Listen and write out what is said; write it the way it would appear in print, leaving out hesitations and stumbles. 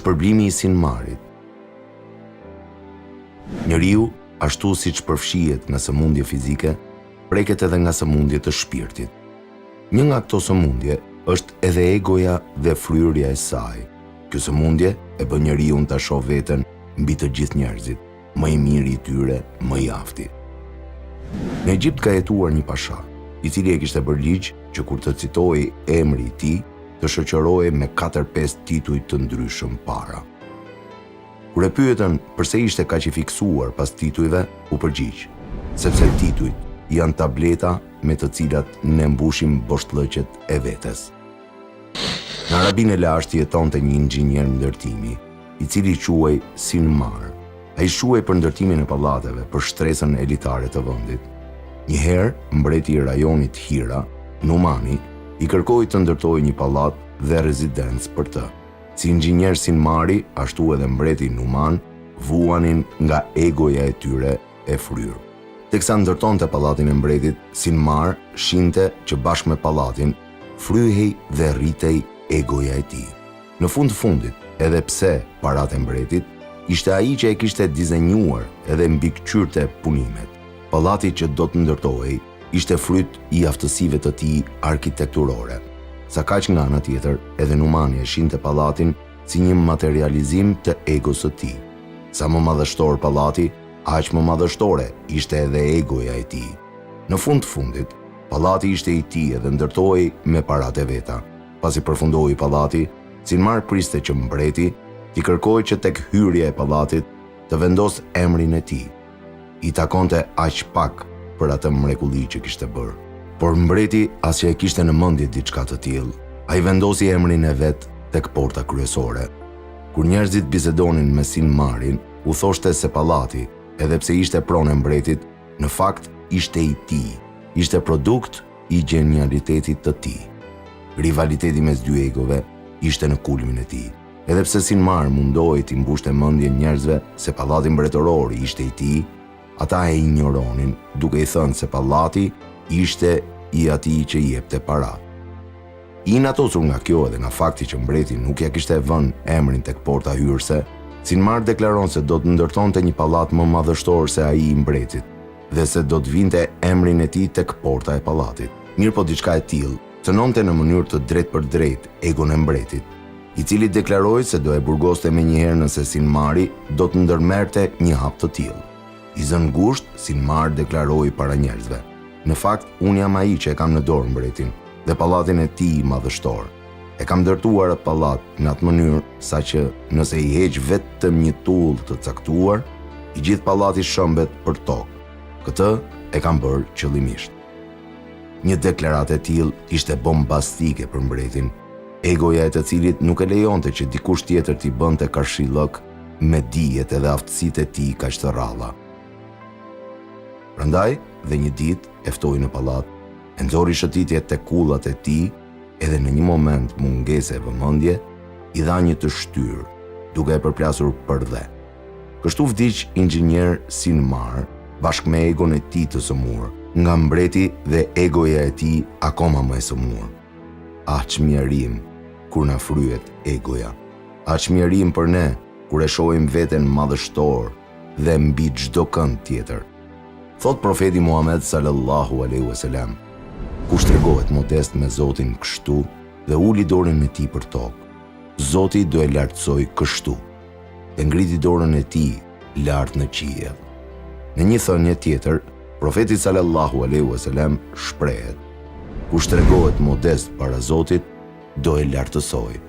Shpërblimi i Sinmarit. Njeriu, ashtu siç përfshihet nga sëmundje fizike, preket edhe nga sëmundje të shpirtit. Një nga këto sëmundje është edhe egoja dhe fryrja e saj. Kjo sëmundje e bën njeriu ta shohë veten mbi të gjithë njerëzit, më i miri i tyre, më i afti. Në Egjipt ka jetuar një pasha, i cili e kishte bërë ligj që kur të citohej emri i tij, të shoqërohej me 4-5 tituj të ndryshëm para. Kur e pyetën pse ishte kaq i fiksuar pas titujve, u përgjigj: sepse titujt janë tableta me të cilat ne mbushim boshtllëqet e vetes. Në Arabinë e lashtë jetonte një inxhinier ndërtimi, i cili quhej Sinmar. Ai shuhej për ndërtimin e pallateve për shtresën elitare të vendit. Një herë, mbreti i rajonit Hira, Numani, i kërkoi të ndërtojë një pallat dhe rezidencë për të. Si inxhinier Sinmari, ashtu edhe mbreti Numan, vuanin nga egoja e tyre e fryrë. Teksa ndërtonte pallatin e mbretit, Sinmar shinte që bashkë me pallatin fryhej dhe rritej egoja e tij. Në fundit, edhe pse paratë e mbretit, ishte ai që e kishte dizenjuar edhe mbikëqyrte punimet. Pallati që do të ndërtohej ishte fryt i aftësive të tij arkitekturore. Sa kaq nga ana tjetër, edhe Numani e shinte pallatin si një materializim të egos së tij. Sa më madhështor pallati, aq më madhështore ishte edhe egoja e tij. Në fundit, pallati ishte i tij dhe ndërtohej me paratë e veta. Pasi përfundoi pallati, Sinmar priste që mbreti t'i kërkoi që tek hyrja e pallatit të vendos emrin e tij. I takonte aq pak për atë mrekulli që kishte bërë. Por mbreti as që e kishte në mendje diçka të tillë. Ai vendosi emrin e vet tek porta kryesore. Kur njerëzit bisedonin me Sinmarin, u thoshte se pallati, edhe pse ishte pronë e mbretit, në fakt ishte i tij. Ishte produkt i genialitetit të tij. Rivaliteti mes dy egove ishte në kulmin e tij. Edhe pse Sinmar mundohej t'i mbushte mendjen njerëzve se pallati mbretëror ishte i tij, ata e injoronin, duke i thënë se pallati ishte i atij që i jepte para. I natosur nga kjo edhe nga fakti që mbreti nuk ja kishte vënë emrin tek porta hyrëse, Sinmar deklaron se do të ndërtonte një pallat më madhështor se ai i mbretit dhe se do të vinte emrin e tij tek porta e pallatit. Mirë po diçka e tillë cënonte në mënyrë të drejt egon e mbretit, i cili deklaroi se do e burgoste menjëherë nëse Sinmari do të ndërmerte një hap të tillë. I zënë gusht, Sinmar deklaroi para njerëzve: në fakt, unë jam ai që e kam në dorë mbretin dhe pallatin e tij madhështor. E kam ndërtuar atë pallat në atë mënyrë sa që nëse i heq vetëm një tull të caktuar, i gjithë pallati shëmbet për tokë. Këtë e kam bërë qëllimisht. Një deklaratë e tillë ishte bombastike për mbretin, egoja e të cilit nuk e lejonte që dikush tjetër t'i bënte karshillok me dijet edhe aftësitë e tij kaq të rralla. Prandaj, dhe një ditë e ftoi në pallat, e nxori shëtitjet te kullat e tij, edhe në një moment mungese e vëmendje, i dha një të shtyrë, duke e përplasur për dhe. Kështu vdiq inxhinier Sinmar, bashkë me egon e tij të sëmurë, nga mbreti dhe egoja e tij akoma më e sëmurë. Aq mjerim kur na fryhet egoja. Aq mjerim për ne kur e shohim veten madhështor dhe mbi çdo kënd tjetër. Thot profeti Muhammed sallallahu alaihi wasallam: kush tregohet modest me Zotin kështu dhe uli dorën e tij për tokë, Zoti do e lartësoj kështu dhe ngriti dorën e tij lart në qiell. Në një thënie tjetër, profeti sallallahu alaihi wasallam shprehet: kush tregohet modest para Zotit, do e lartësoj.